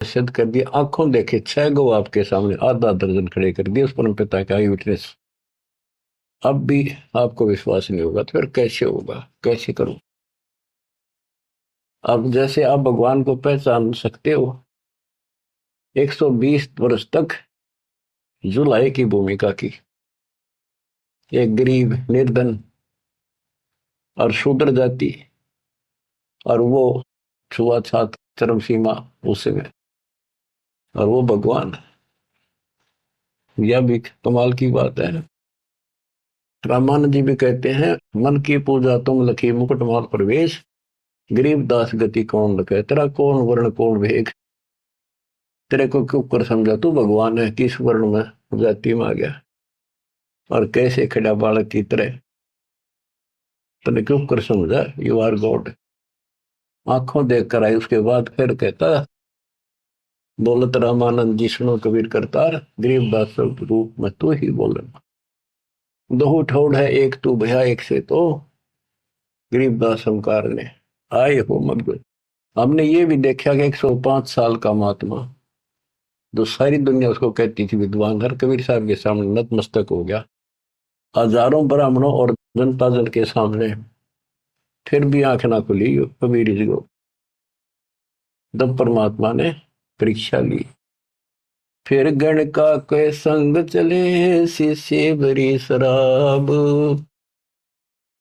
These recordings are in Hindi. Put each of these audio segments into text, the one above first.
सिद्ध कर दिया, आंखों देखे 6 गो आपके सामने, आधा दर्जन खड़े कर दिए उस परम पिता का आई विटनेस। अब भी आपको विश्वास नहीं होगा तो फिर कैसे होगा, कैसे करूं? अब जैसे आप भगवान को पहचान सकते हो, 120 वर्ष तक जुलाई की भूमिका की, एक गरीब निर्धन और शूद्र जाति, और वो छुआछात चरम सीमा उसमें, और वो भगवान। यह भी कमाल की बात है। रामानंद जी भी कहते हैं, मन की पूजा तुम लखी मुकुटमाल प्रवेश, गरीब दास गति कौन लखे, तेरा कौन वर्ण कौन भेद, तेरे को क्यों कर समझा तू भगवान है, किस वर्ण में जाति में आ गया, और कैसे खड़ा बालक की तरह, तने क्यों कर समझा, यू आर गॉड। आंखों देख कर आई, उसके बाद फिर कहता, दौलत रामानंद जी सुनो कबीर करतार, गरीबदास रूप में तू ही बोलना, दो ठोड़ है एक तू भया एक से तो, गरीबदास हमकार ने आए हो मग। हमने ये भी देखा कि 105 साल का महात्मा, जो सारी दुनिया उसको कहती थी विद्वान, हर कबीर साहब के सामने नतमस्तक हो गया, हजारों ब्राह्मणों और जनता जन के सामने, फिर भी आंख ना खुली कबीर जी को। तब परमात्मा ने परीक्षा ली। फिर गण का के संग चले, शीशे भरी शराब,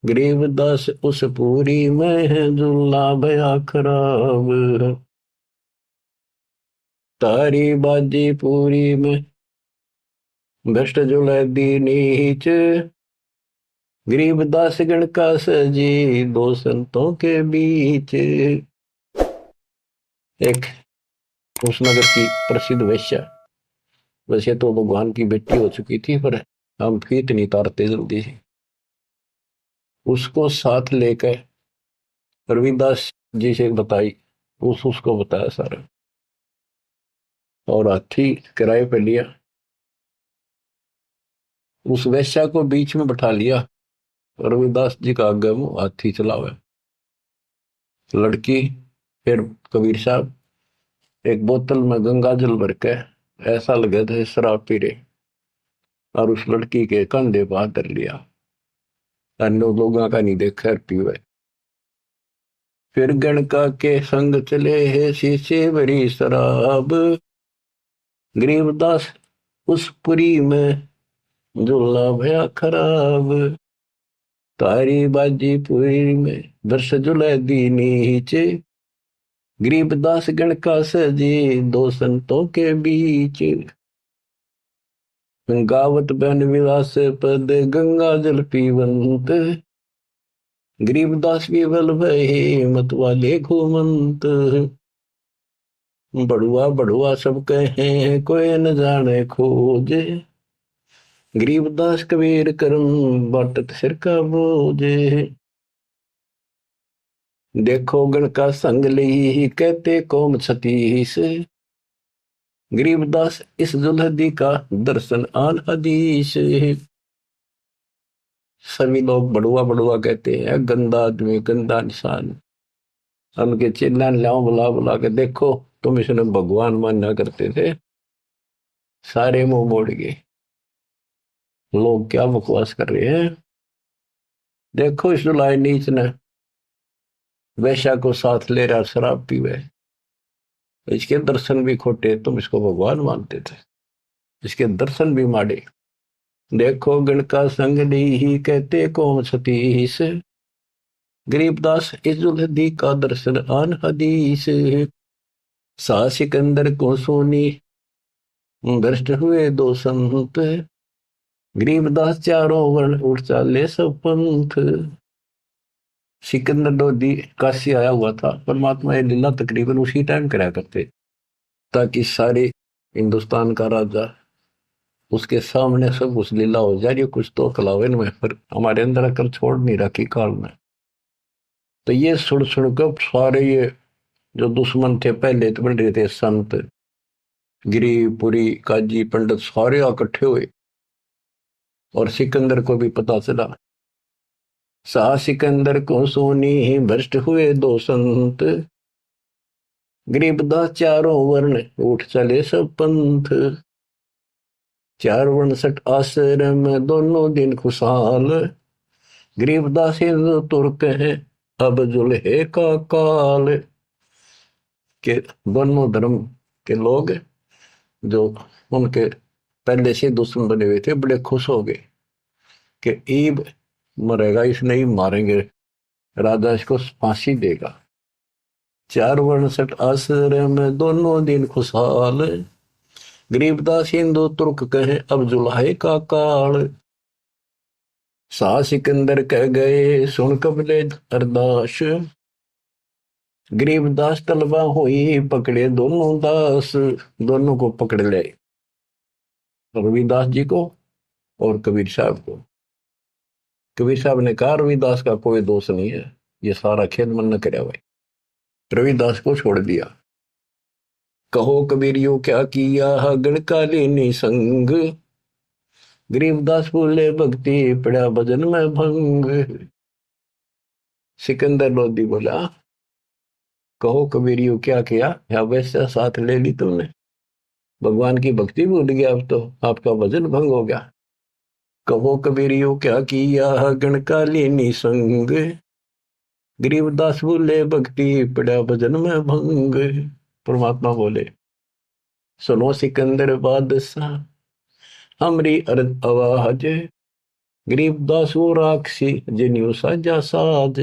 गरीबदास उस पूरी में जुल्ला भया खराब, तारी बाजी पूरी में भ्रष्ट जुलै दी नीच, गरीबदास गण का सजी दो संतों के बीच। एक उस नगर की प्रसिद्ध वेश्या, वैसे तो भगवान की बेटी हो चुकी थी, पर हम फीत नहीं तारते जल्दी से, उसको साथ लेकर रविदास जी से बताई, उसको बताया सारा, और हाथी किराए पे लिया, उस वेश्या को बीच में बैठा लिया, रविदास जी का आगे मुंह हाथी चलावे। लड़की, फिर कबीर साहब एक बोतल में गंगा जल भर के, ऐसा लगे थे शराब पी रहे, और उस लड़की के कंधे पर हाथ धर लिया, अन्य लोगों का नहीं देखा पीवे। फिर गणका के संग चले है शीशे भरी शराब, गरीबदास उस पुरी में जुल्ला भया खराब, तारी बाजी पुरी में वर्ष जुलै दी नीचे, गरीबदास गण का सजी दो संतों के बीच, गावत बहन विलास पद गंगा जल पीवंत, गरीबदास विवल भये मत वाले घूमंत, बड़ुआ बड़ुआ सब कहे कोई न जाने खोज, गरीबदास कबीर करम बाटत सिर का बोझ, देखो गण का संग ली कहते कौम छतीस, गरीबदास इस जुल्हदी का दर्शन आन हदीस। सभी लोग बड़ुआ बड़ुआ कहते हैं, गंदा आदमी गंदा इंसान, उनके चिल्ला लाओ बुला बुला के, देखो तुम इसने भगवान मानना करते थे, सारे मुंह मोड़ गए, लोग क्या बकवास कर रहे हैं। देखो इस जुलाई नीच ने वैश्या को साथ ले रहा शराब पीवे, इसके दर्शन भी खोटे, तुम इसको भगवान मानते थे, इसके दर्शन भी माड़े। देखो गण का संग ही कहते कौम सतीश, गरीबदास इस जुल्हदी का दर्शन आन हदीस, सा सिकंदर को सोनी भ्रष्ट हुए दो संत, गरीबदास चारों वर्ण उठ चाले सब पंथ। सिकंदर लोधी काशी आया हुआ था, परमात्मा ये लीला तकरीबन उसी टाइम कराया करते, ताकि सारे हिंदुस्तान का राजा उसके सामने सब उस लीला हो जाए, कुछ तो कलावन में, पर हमारे अंदर अकल छोड़ नहीं रखी काल में। तो ये सुन सुनकर सारे ये जो दुश्मन थे पहले तो बन रहे थे, संत गिरिपुरी काजी पंडित सारे इकट्ठे हुए, और सिकंदर को भी पता चला। सा सिकंदर को सोनी भ्रष्ट हुए दो संत, गरीबदास चारों वर्ण उठ चले सब पंथ, चार वर्ण सठ आश्रम दोनों दिन खुशहाल। गरीबदास हिंदू तुर्क है अब जुल्हे का काल, के दोनों धर्म के लोग जो उनके पहले से दुश्मन बने हुए थे बड़े खुश हो गए कि ईब मरेगा, इसने ही मारेंगे, राजा इसको फांसी देगा। चार वर्ण सठ आश्रम दोनों दिन खुशहाल, गरीबदास हिंदू तुर्क कहे अब जुल्हे का काल। शाह सिकंदर कह गए सुन कबले अरदास, गरीबदास तलबा हुई पकड़े दोनों दास, दोनों को पकड़ ले, रविदास जी को और कबीर साहब को। कबीर साहब ने कहा रविदास का कोई दोष नहीं है, ये सारा खेद मन न करे भाई, रविदास को छोड़ दिया। कहो कबीर यो क्या किया गणकालीनी संग, गरीबदास बोले भक्ति पड़ा भजन में भंग। सिकंदर लोधी बोला कहो कबीर यो क्या किया, या वैसा साथ ले ली तुमने, भगवान की भक्ति भूल गया, अब तो आपका भजन भंग हो गया। कहो कबीर यो क्या किया गणकालीनी संग, गरीबदास बोले भक्ति पड़ा भजन में भंग। परमात्मा बोले सुनो सिकंदर बादशाह हमरी अर्ज आवाज, गरीबदास वो राक्षसी जिन्यू साजा साज।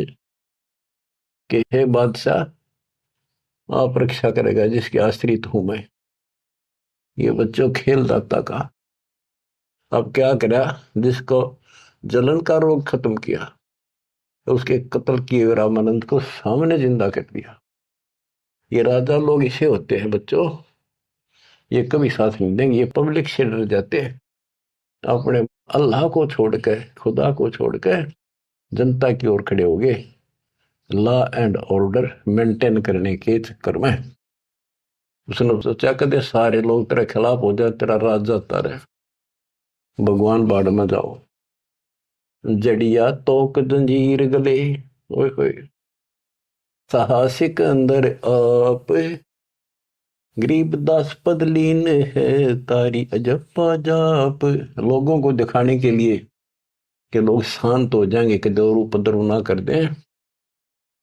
के हे बादशाह आप रक्षा करेगा जिसके आश्रित हूं मैं, ये बच्चों खेल दाता का। अब क्या करा, जिसको जलन का रोग खत्म किया, उसके कत्ल किए रामानंद को सामने जिंदा कर दिया। ये राजा लोग इसे होते हैं बच्चों, ये कभी साथ नहीं देंगे, ये पब्लिक से डर जाते हैं, अपने अल्लाह को छोड़कर खुदा को छोड़कर जनता की ओर खड़े हो गए, लॉ एंड ऑर्डर मेंटेन करने के चक्कर में। उसने सोचा कदे सारे लोग तेरे खिलाफ हो जाए, तेरा राज जाता रहे, भगवान बाढ़ में जाओ। जड़िया तोक जंजीर गले, ओए होए साहसिक अंदर आप, गरीबदास पदलीन है तारी अजप्पा जाप। लोगों को दिखाने के लिए कि लोग शांत हो जाएंगे, कि दौर उपद्रव ना कर दें,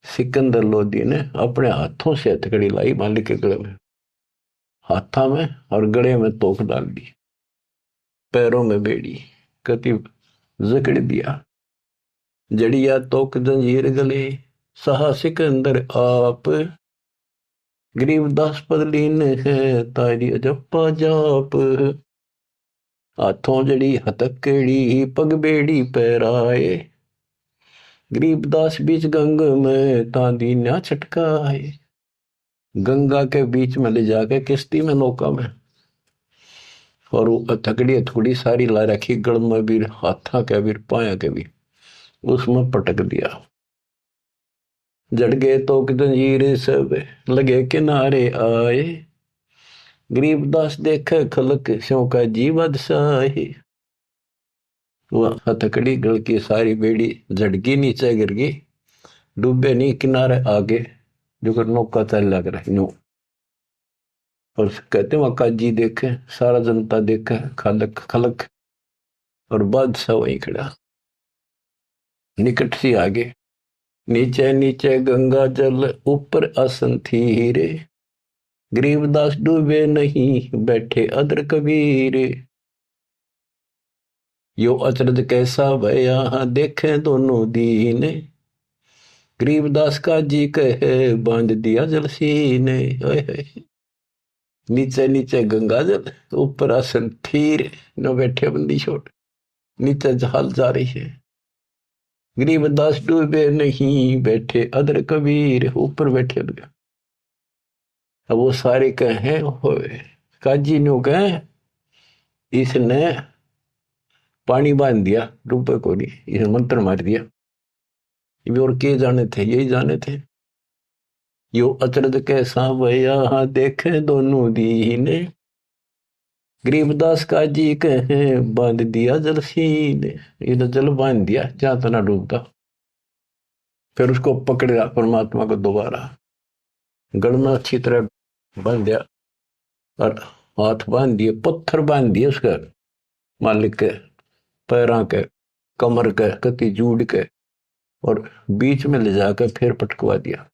सिकंदर लोधी ने अपने हाथों से हथकड़ी लाई मालिक के गले में, हाथा में और गले में तोक डाल दी, पैरों में बेड़ी कति जकड़ दिया। जड़िया तोक जंजीर गले साहसिक अंदर आप, गरीबदास पदलीन है तारी अजप्पा जाप। हाथों जड़ी हथकड़ी पग बेड़ी पैराए, गरीबदास बीच गंग में तांदी न्या छटकाए। गंगा के बीच में ले जाके किश्ती में नौका में, और वो हथकड़ी हथकड़ी सारी ला रखी, गल में भी हाथा के भी पाया के भी, उसमें पटक दिया। जड़ गए तो जंजीर सब लगे किनारे आए, गरीबदास देखे खलक स्यों का जी बादशाह। वह हथकड़ी गल की सारी बेड़ी झड़की नीचे गिर गई, डूबे नहीं किनारे आगे जो नौका चल लग रहा नो। और कहते वहां काजी देखे, सारा जनता देखे, खलक खलक, और बादशाह वहीं खड़ा निकट सी आगे। नीचे नीचे गंगा जल ऊपर आसन थी रे, गरीबदास डूबे नहीं बैठे अदर कबीर। यो अचरज कैसा भया देखे दोनों दीन, गरीबदास का जी कहे बांध दिया जल सीने। नीचे नीचे गंगा जल ऊपर आसन थीर, न बैठे बंदी छोड़, नीचे जहाल जा रही है। गरीबदास डूबे नहीं बैठे अदर कबीर, ऊपर बैठे लगे। अब वो सारे कहे काजी नो कहे इसने पानी बांध दिया, डूबे को नहीं, इसने मंत्र मार दिया। ये और के जाने थे, यही जाने थे। यो अचरज कैसा भया देखे दोनों दीने, गरीबदास का जी कहे बांध दिया जल सीने। ये जल बांध दिया जहां तना डूबता। फिर उसको पकड़ा परमात्मा को दोबारा, गढ़ में अच्छी तरह बांध दिया और हाथ बांध दिए, पत्थर बांध दिए उसका मालिक के पैरों के, कमर के, कति जूड़ के, और बीच में ले जाकर फिर पटकवा दिया।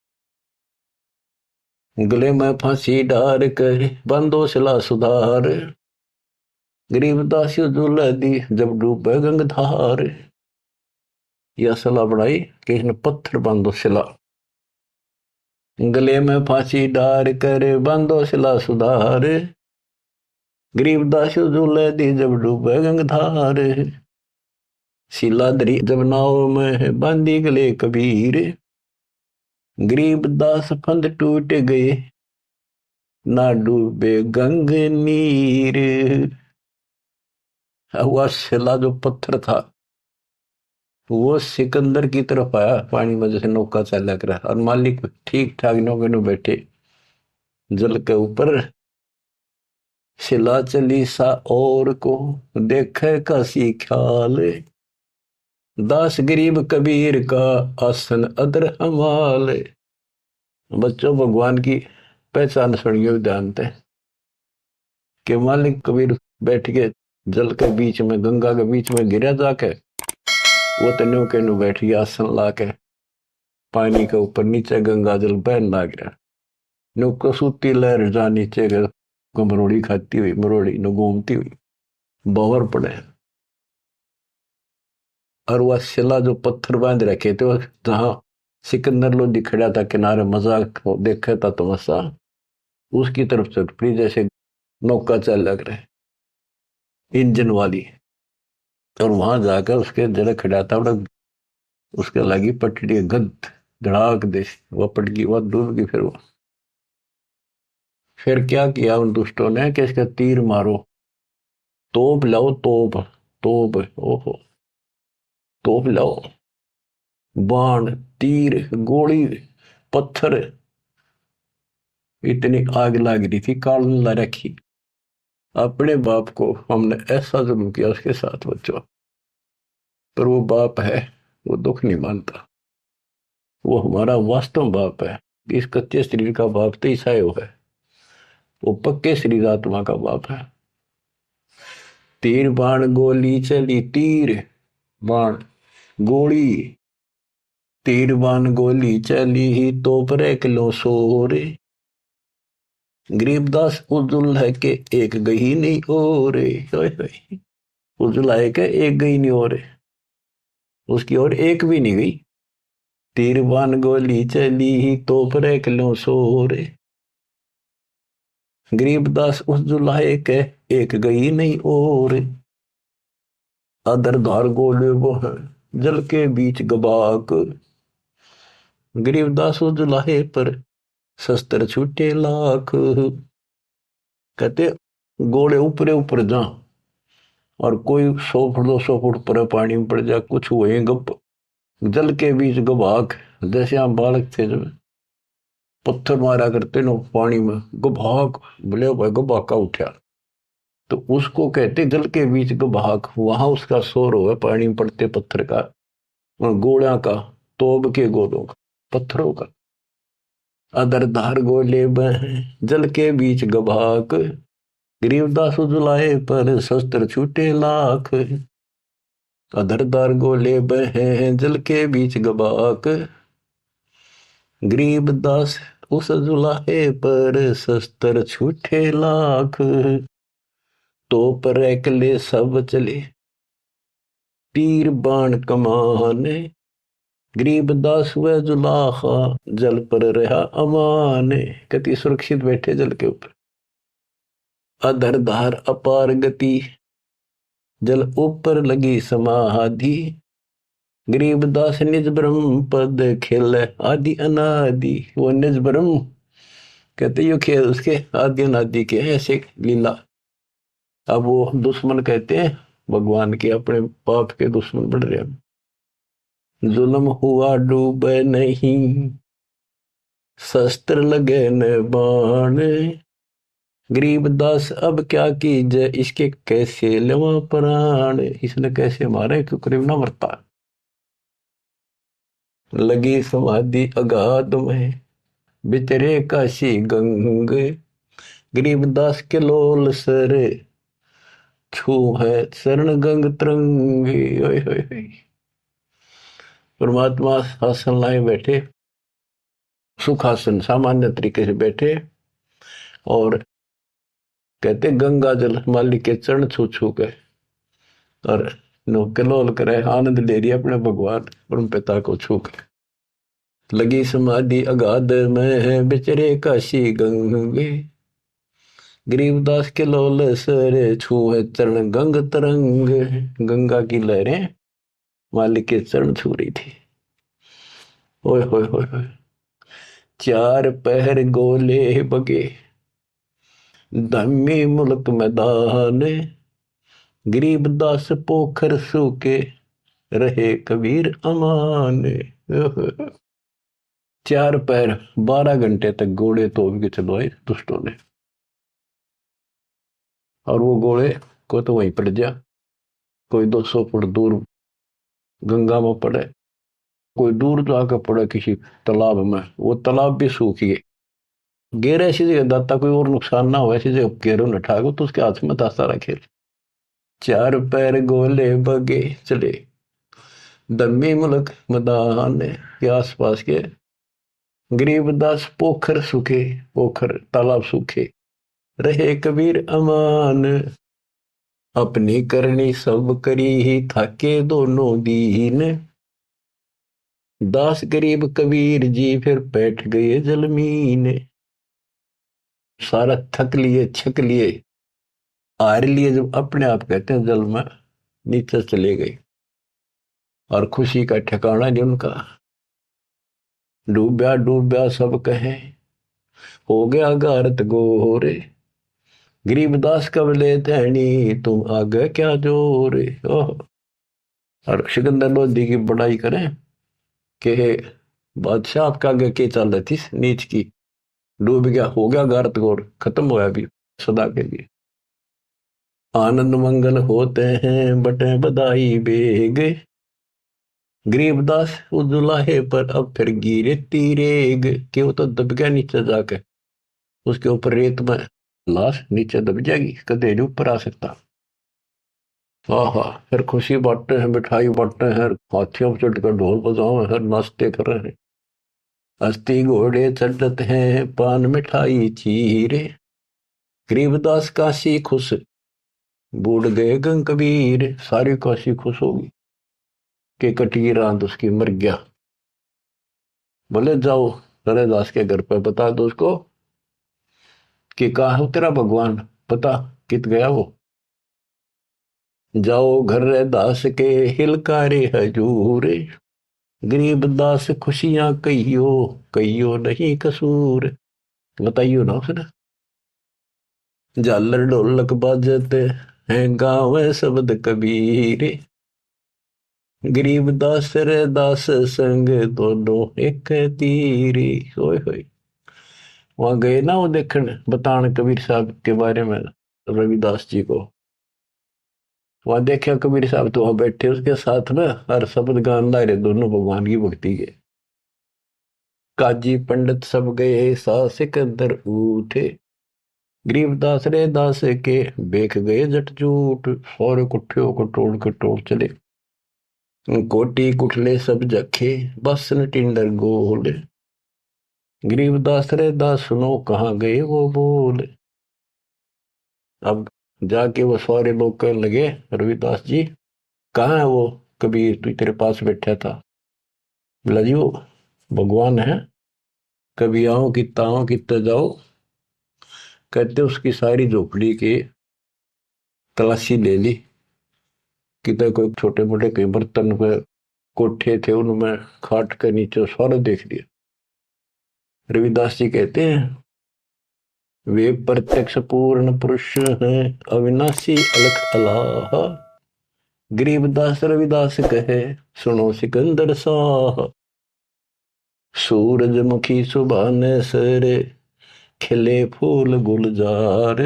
गले में फांसी डार कर बंदो सिला सुधार, गरीबदास झूला दी जब डूबे गंगधार। यह सलाह बढ़ाई कि इसने पत्थर बांधो सिला, गले में फांसी डार कर बांधो सिला सुधार, गरीबदास झूला दी जब डूबे गंगधार। सिला धरी जब नाव में बांधी गले कबीर, गरीबदास फंद टूट गए ना डूबे गंग नीर। वह सिला जो पत्थर था वो सिकंदर की तरफ आया पानी में, जैसे नौका चला कर, और मालिक ठीक ठाक नौके में बैठे जल के ऊपर। सिला चली सा और को देखे कासी ख्याल, दास गरीब कबीर का आसन अदर हमाल। बच्चों, भगवान की पहचान सुनियो जानते हैं कि मालिक कबीर बैठ के जल के बीच में, गंगा के बीच में गिरा जाके, वो तो नौके नु बैठ गया आसन ला के, पानी के ऊपर नीचे गंगा जल बहन लग रहा, नौका सूती लहर जा नीचे मरोड़ी खाती हुई, मरोड़ी न घूमती हुई बावर पड़े। और वह शिला जो पत्थर बांध रखे थे, जहां सिकंदर लोधी खड़ा था किनारे मजाक देखा था तमाशा, उसकी तरफ चल पड़ी जैसे नौका चल लग रहे इंजन वाली। और वहां जाकर उसके जरा खड़ा था, उसके लगी पटड़ी गद धड़ाक दे, वह पट गई, वह डूब गई। फिर क्या किया उन दुष्टों ने कि इसका तीर मारो, तोप लाओ, तोप तोप, ओहो तोप लाओ, बाण तीर गोली पत्थर, इतनी आग लग रही थी, काल ला रखी। अपने बाप को हमने ऐसा जुल्म किया उसके साथ बच्चों, पर वो बाप है, वो दुख नहीं मानता, वो हमारा वास्तव बाप है। इस कच्चे शरीर का बाप तो ईसाई है, वो पक्के शरीर आत्मा का बाप है। तीर बाण गोली चली, तीर बाण गोली, तीर बाण गोली चली ही तो पर किलो सोरे, गरीबदास उजुल है के एक गई नहीं और, उजुल है के एक गई नहीं और, उसकी और एक भी नहीं गई। तीर बाण गोली चली ही तो पर किलो सोरे, गरीबदास उस जुलाए के एक गई नहीं और, अदर धार गोले वो है जल के बीच गबाक, गरीबदास उस जुलाहे पर शस्त्र छूटे लाख। कहते गोले ऊपरे ऊपर जा, और कोई 100 फुट 200 फुट पर पानी में पड़ जा, कुछ हुए गप, जल के बीच गबाक। जैसे हम बालक थे जब पत्थर मारा करते नो पानी में, गबाक बोले भाई गबाका उठा, तो उसको कहते जल के बीच गबाक। वहां उसका शोर हुआ पानी में पड़ते पत्थर का, गोला का, तोब के गोलों का, पत्थरों का। अदर धार गोले बह जल के बीच गबाक, गरीबदास उजलाए पर शस्त्र छूटे लाख। अदर धार गोले बह जल के बीच गबाक, गरीबदास उस जुलाहे पर शस्त्र छूटे लाख। तो पर एकले सब चले तीर बाण कमाने, गरीबदास व जुलाहा जल पर रहा अमान। कति सुरक्षित बैठे जल के ऊपर। अधर धार अपार गति जल ऊपर लगी समाधि, गरीबदास निज ब्रह्म पद खेल आदि अनादि। वो निज ब्रह्म कहते यो खेल उसके आदि अनादि के ऐसे लीला। अब वो दुश्मन कहते हैं भगवान के, अपने पाप के दुश्मन बढ़ रहे हैं। जुल्म हुआ डूबे नहीं शस्त्र लगे न बाण, गरीबदास अब क्या कीजिए इसके कैसे लेवा प्राण। इसने कैसे मारे क्यों करीब ना मरता। लगी समाधि अगाध में बितरे काशी गंग, गरीबदास के लोल सर छू है चरण गंग तरंगे। ओए होए होए। परमात्मा आसन लाए बैठे, सुखासन सामान्य तरीके से बैठे और कहते गंगा जल मालिक के चरण छू छू के और कलोल करे, आनंद ले रही अपने भगवान परम पिता को छू के। लगी समाधि अगाध में है बिचरे काशी गंगे, गरीबदास के लोल सर छू है चरण गंग तरंग। गंगा की लहरें मालिक के चरण छू रही थी। ओए होए होए होए। चार पहर गोले बगे धम्मी मुल्क मैदान, गरीबदास पोखर सूके रहे कबीर अमान। 4 पहर 12 घंटे तक घोड़े तोप के चलवाए दुष्टों ने, और वो घोड़े को तो वहीं पड़ जा, कोई 200 फुट दूर गंगा में पड़े, कोई दूर जाकर पड़े किसी तालाब में, वो तालाब भी सूख गए। गेर ऐसी जगह दाता कोई और नुकसान ना हो, ऐसी जगह गेरों न ठाको तो उसके हाथ में दाता रखे। 4 पैर गोले बगे चले दम्मी मुल्क मदान के आसपास के, गरीबदास पोखर सूखे, पोखर तालाब सूखे रहे कबीर अमान। अपनी करनी सब करी ही थाके दोनों दीन, दास गरीब कबीर जी फिर बैठ गए जलमीन। सारा थक लिए छक लिए हार लिए, जब अपने आप कहते हैं जल में नीचे चले गए और खुशी का ठिकाना नहीं उनका। डूब्या डूब्या सब कहे हो गया गारत गोरे, गरीबदास कब ले धैनी तुम आगे क्या जोरे। ओह। और सिकंदर लोधी की बड़ाई करें कि बादशाह आपका आगे के चल रही थी नीच की, डूब गया, हो गया गारत गोर, खत्म होया भी सदा के लिए। आनंद मंगल होते हैं बटे बधाई बेग, गरीबदास उजुलाहे पर अब फिर गिरे तीरेग, कि वो तो दब गया नीचे जाके, उसके ऊपर रेत में लाश नीचे दब जाएगी, कदे नहीं ऊपर आ सकता। हाँ, फिर खुशी बांटते हैं, मिठाई बांटते हैं, हाथियों पर चढ़कर ढोल बजाओ हैं, नाचते कर रहे हैं, हस्ती घोड़े चढ़ते हैं पान मिठाई चीरे, गरीबदास काशी खुश बूढ़ गए गंग कबीर। सारी काशी खुश होगी कि कटी रात उसकी मर गया। बोले जाओ रैदास के घर पे बता दो उसको कि कहा है तेरा भगवान, पता कित गया वो। जाओ घर रैदास के हिलकारे हजूर, गरीबदास खुशियां कहियो कहियो नहीं कसूर। बताइयो ना उसने। झालर ढोलक बाजते हैं गाँव शब्द कबीर, गरीबदास रैदास संग दोनों एक तीरी। होए होए। वहां गए ना वो देखने बतान कबीर साहब के बारे में रविदास जी को, वहां देखा कबीर साहब तो वहां बैठे उसके साथ में हर शब्द गान ला रहे दोनों भगवान की भक्ति के। काजी पंडित सब गए सा सिकंदर उठे, गरीबदास रे दास के बेख गए जट जूट। सारे कुठे होकर टोल के टोल चले, कोटी कुठले सब जखे बसन टिंडर गोल, गरीबदास रे दास सुनो कहाँ गए वो बोल। अब जाके वो सारे लोग कहने लगे रविदास जी कहाँ है वो कबीर तू तेरे पास बैठा था। बोला जी वो भगवान है, कभी आओ कि ताओ कितने जाओ, कहते उसकी सारी झोपड़ी की तलाशी ले ली, कितने कोई छोटे मोटे कई बर्तन पे कोठे थे उनमें खाट के नीचे सारा देख लिया। रविदास जी कहते हैं वे प्रत्यक्ष पूर्ण पुरुष हैं अविनाशी अलख अलाह, गरीबदास रविदास कहे सुनो सिकंदर साह। सूरजमुखी सुबह ने सरे खिले फूल गुलजार,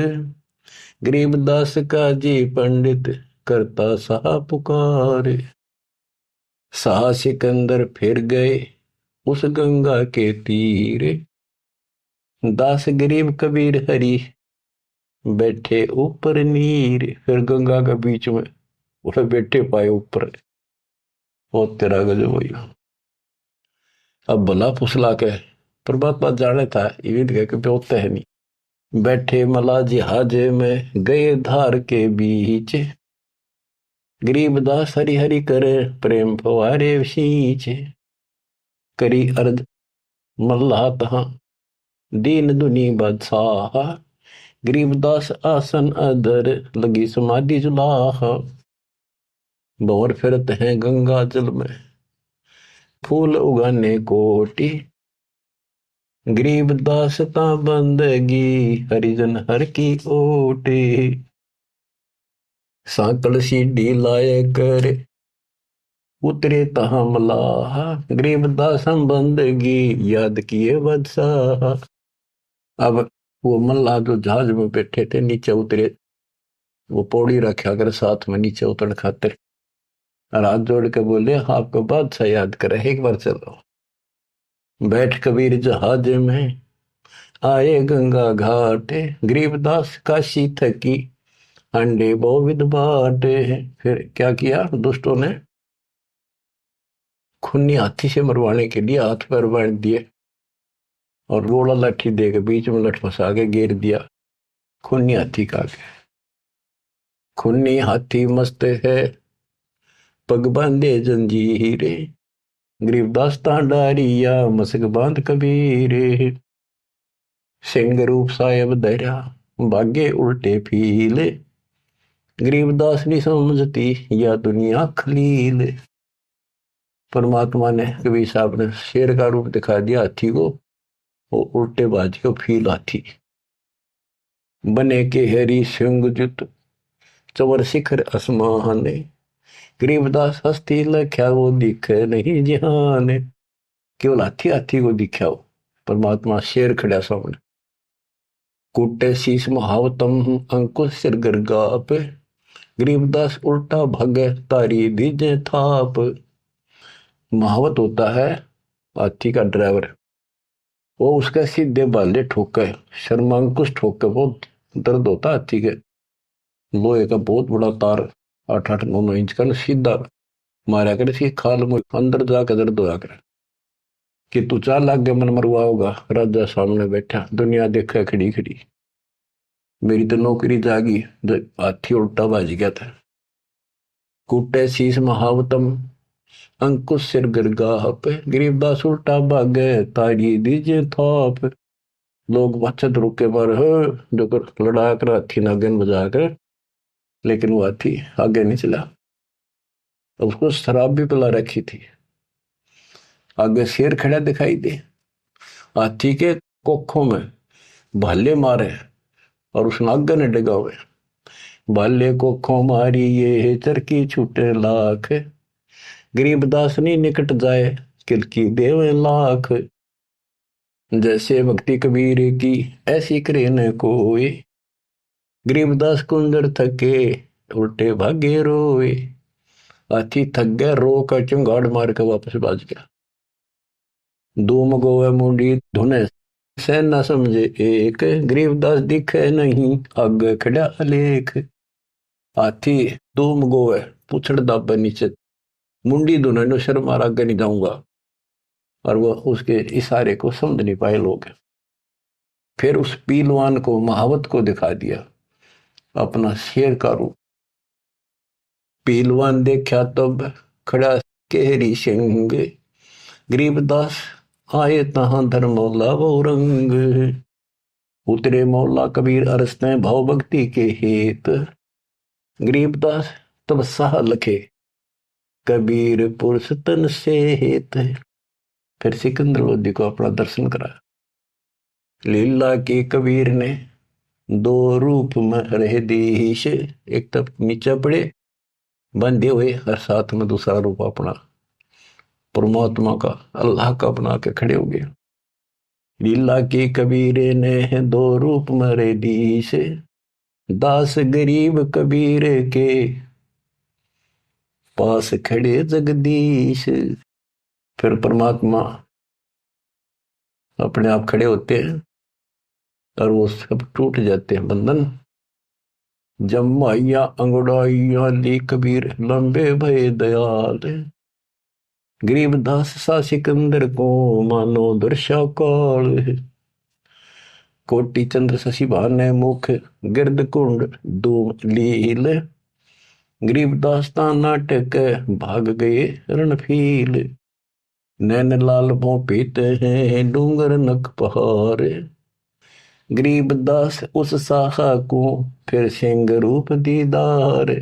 गरीबदास का जी पंडित करता सा पुकार। सा सिकंदर फिर गए उस गंगा के तीर, दास गरीब कबीर हरि बैठे ऊपर नीर, फिर गंगा के बीच में उसे बैठे पाए ऊपर। वो तेरा गजब हुई। अब भला फुसला के परमात्मा जाने था ये कह के होता है नहीं। बैठे मला जिहाज में गए धार के बीच, गरीबदास हरि हरि करे प्रेम फवारे सींच। करी अर्ज मल्लाह तहां दीन दुनी बादशाह, गरीबदास आसन अदर लगी समाधि जुलाह। भंवर फिरत हैं गंगा जल में फूल उगाने कोटि, गरीबदास ता बंदगी हरिजन हर की ओटे। सांकल सीढ़ी लाए कर उतरे तहां मलाह, गरीबदास हम बंदगी याद किए बादशाह। अब वो मल्लाह जो जहाज में बैठे थे नीचे उतरे, वो पौड़ी रखा कर साथ में नीचे उतरने खातिर, और हाथ जोड़ के बोले आपको बादशाह याद करे एक बार चलो। बैठ कबीर जहाज में आए गंगा घाट, गरीबदास काशी थकी अंडे बहुविध बाटे। फिर क्या किया दुष्टों ने, खूनी हाथी से मरवाने के लिए हाथ पैर बांध दिए और गोला लाठी दे के बीच में लठ फंसा के घेर दिया। खूनी हाथी का के खूनी हाथी मस्त है पग बांधे जंजीरे, गरीबदास डारिया मसक बांध कबीरे। सिंह रूप साहेब धरा भागे उल्टे फीले, गरीबदास नहीं समझती या दुनिया खलील। परमात्मा ने कबीर साहब ने शेर का रूप दिखा दिया हाथी को, वो उल्टे बाज के फील हाथी बने के हरी सिंह जुत चवर शिखर आसमान, गरीबदास हस्ती लख्या वो दिखे नहीं जहान। केवल हाथी हाथी को दिखा हो, परमात्मा शेर खड़ा सामने। कुटे शीश महावतम अंकुश सिर गर्गाप, गरीबदास उल्टा भागे तारी दीजे थाप। महावत होता है हाथी का ड्राइवर, वो उसके सीधे बाले ठोके शर्मांकुश ठोके, बहुत दर्द होता है हाथी के। लोहे का बहुत बड़ा तार 8-8-9-9 इंच का सीधा मारा करे, सी खाल में अंदर जाकर दर्द होया करे कि तू चाल लाग गया मन मरवा होगा। राजा सामने बैठा दुनिया देखा खड़ी खड़ी, मेरी तो नौकरी जागी, हाथी उल्टा बाज गया था। कूटे शीश महावतम अंकुश सिर गिरगाह पे, गरीबदास उल्टा भागे तारी दीजे थाप। लोग बचत रुके पर जो कर लड़ा कर हाथी नागन बजा कर, लेकिन वो हाथी आगे नहीं चला। उसको शराब भी पिला रखी थी। आगे शेर खड़ा दिखाई दे, हाथी के कोखों में भाले मारे और उस नागन ने डिगा हुए। भाले कोखों मारी ये चरकी छूटे लाख, गरीबदास नहीं निकट जाए किलकी देवे लाख। जैसे भक्ति कबीर की ऐसी करे न कोई, गरीबदास कुंदर थके उल्टे भागे रोए। हाथी थक गया, रो कर चंगाड़ मार के वापस बाज गया। धूम गोवे मुंडी धुने से न समझे एक, गरीबदास दिखे नहीं आगे खड़ा अलेख। हाथी धूम गोवे पुछड़ दाबे नीचे, मुंडी धुने नो शर्म मार आगे नहीं जाऊंगा, और वो उसके इशारे को समझ नहीं पाए लोग। फिर उस पीलवान को महावत को दिखा दिया अपना शेर का रूप। पीलवान देखा तब खड़ा केहरी सिंह, गरीबदास आए तहां धर्मौला वो रंग। उतरे मौला कबीर अरसते भाव भक्ति के हेत, गरीबदास तब साह लखे कबीर पुरुष तन से हेत। फिर सिकंदर लोधी को अपना दर्शन करा। लीला के कबीर ने दो रूप में रहे देश, एक तब नीचे पड़े बंधे हुए और साथ में दूसरा रूप अपना परमात्मा का अल्लाह का बना के खड़े हो गए। लीला के कबीर ने दो रूप में रहे देश, दास गरीब कबीर के पास खड़े जगदीश। फिर परमात्मा अपने आप खड़े होते हैं और वो सब टूट जाते हैं बंधन, जमाइया अंगड़ाइया ली कबीर लंबे भय दयाल। गरीबदास सा सिकंदर को मानो दर्शा काल। कोटि चंद्र शशि भाने मुख गिरद कुंड धूम लील। गरीबदास ता नाटक भाग गए रणफील। नैन लाल भों पीते हैं डूंगर नख पहाड़। गरीबदास उस साहा को फिर सिंह रूप दीदार।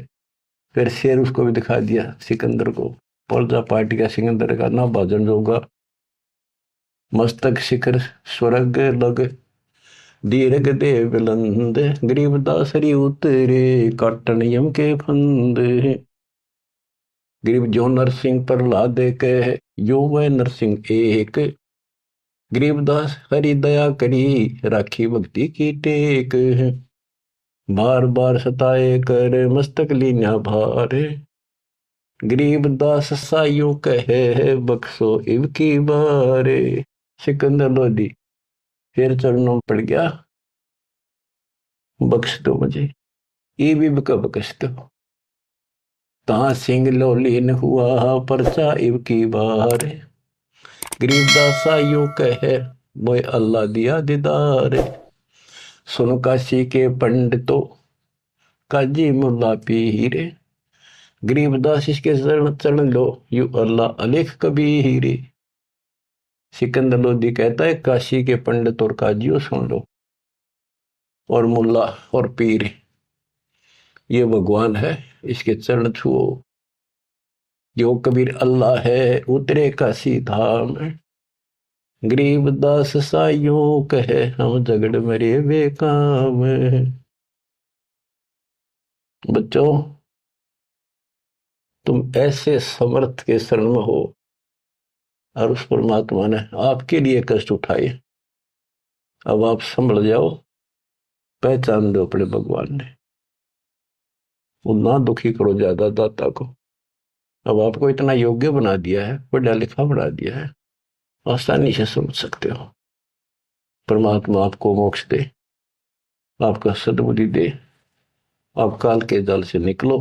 फिर शेर उसको भी दिखा दिया सिकंदर को। पौलजा पार्टी का सिकंदर का ना भाजन जोगा। मस्तक शिखर स्वर्ग लग दीर्घ देव बुलंद। गरीबदास हरि उतरे काटन यम के फंद। गरीब जो नरसिंह प्रहलाद कह यो वह नरसिंह एक। गरीबदास हरि दया करी राखी भक्ति की टेक। बार बार सताए कर मस्तक लीना भार। गरीबदास साइयों कहे बख्शो इब की बार। सिकंदर लोधी फिर चरणों पड़ गया, बख्श दो मुझे, इब का बख्श दो। ता सिंह लोलीन हुआ परचा इब की बार। गरीबदास साइयों कहे मोए अल्लाह दिया दीदार। सुन काशी के पंडितों काजी मुल्ला पीर। गरीबदास इसके चरण लो यू अल्लाह अलेख कबीर। सिकंदर लोधी कहता है काशी के पंडित और काजियों सुन लो, और मुल्ला और पीर ये भगवान है, इसके चरण छुओ। जो कबीर अल्लाह है उतरे काशी धाम। गरीबदास साइयों कहे हम झगड़ मरे बेकाम। बच्चों, तुम ऐसे समर्थ के शरण में हो और उस परमात्मा ने आपके लिए कष्ट उठाए। अब आप संभल जाओ, पहचान दो अपने भगवान ने। वो ना दुखी करो ज्यादा दाता को। अब आपको इतना योग्य बना दिया है, पढ़ा लिखा बना दिया है, आसानी से समझ सकते हो। परमात्मा आपको मोक्ष दे, आपका सद्बुद्धि दे। आप काल के जाल से निकलो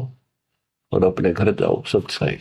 और अपने घर जाओ सत्साई।